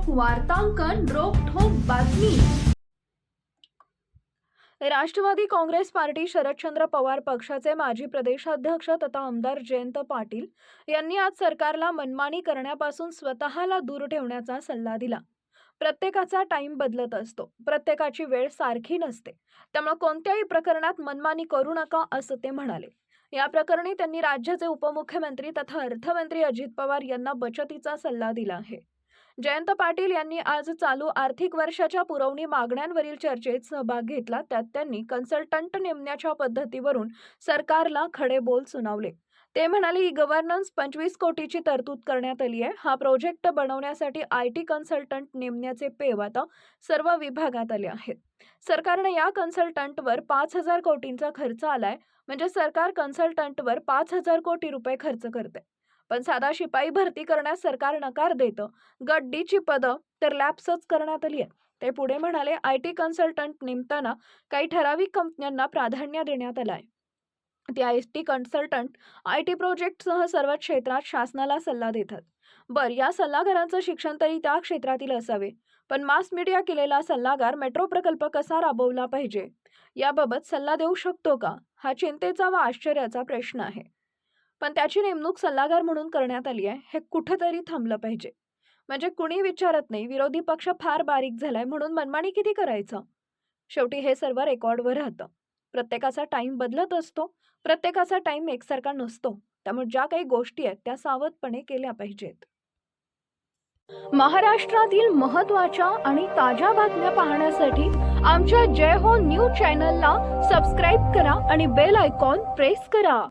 वार्तांकन रोखठोक बातमी। राष्ट्रवादी काँग्रेस पार्टी शरदचंद्र पवार पक्षाचे माजी प्रदेशाध्यक्ष तथा आमदार जयंत पाटील यांनी आज सरकारला मनमानी करण्यापासून स्वतःला दूर ठेवण्याचा सल्ला दिला। प्रत्येकाचा टाइम बदलत असतो, प्रत्येकाची वेळ सारखी नसते, त्यामुळे कोणत्याही प्रकरणात मनमानी करू नका असं ते म्हणाले। या प्रकरणी त्यांनी राज्याचे उपमुख्यमंत्री तथा अर्थमंत्री अजित पवार यांना बचतीचा सल्ला दिला आहे। जयंत पाटील यांनी आज चालू आर्थिक वर्षाच्या पुरवणी मागण्यांवरील चर्चेत सहभाग घेतला। त्यात त्यांनी कन्सल्टंट नेमण्याच्या पद्धतीवरून सरकारला खडे बोल सुनावले। ते म्हणाले, ई गव्हर्नन्स 25 कोटीची तरतूद करण्यात आली आहे। हा प्रोजेक्ट बनवण्यासाठी IT कन्सल्टंट नेमण्याचे पेव आता सर्व विभागात आले आहेत। सरकारने या कन्सल्टंटवर 5000 कोटींचा खर्च आलाय, म्हणजे सरकार कन्सल्टंटवर 5000 कोटी रुपये खर्च करते। पण साधा शिपाई भरती करण्यास सरकार नकार देतं। गट D ची पदं तर लॅप्सच करण्यात आली आहे। ते पुढे म्हणाले, IT कन्सल्टंट नेमताना काही ठराविक कंपन्यांना प्राधान्य देण्यात आलं आहे। ते IT कन्सल्टंट IT प्रोजेक्टसह सर्व क्षेत्रात शासनाला सल्ला देतात। या सल्लागारांचं शिक्षण तरी त्या क्षेत्रातील असावे, पण मास मीडिया केलेला सल्लागार मेट्रो प्रकल्प कसा राबवला पाहिजे याबाबत सल्ला देऊ शकतो का, हा चिंतेचा व आश्चर्याचा प्रश्न आहे। पण त्याची नेमणूक सल्लागार म्हणून करण्यात आली आहे, हे कुठेतरी थांबलं पाहिजे। म्हणजे कुणी विचारत नाही, विरोधी पक्ष फार बारीक झालाय म्हणून मनमानी किती करायचं। शेवटी हे सर्व रेकॉर्डवर राहतं। प्रत्येकाचा टाइम बदलत असतो, प्रत्येकाचा टाइम एकसारखा नसतो, त्यामुळे ज्या काही गोष्टी आहेत त्या सावधपणे केल्या पाहिजेत। महाराष्ट्रातील महत्त्वाच्या आणि ताज्या बातम्या पाहण्यासाठी आमच्या जय हो न्यूज चॅनलला सबस्क्राइब करा आणि बेल आयकॉन प्रेस करा।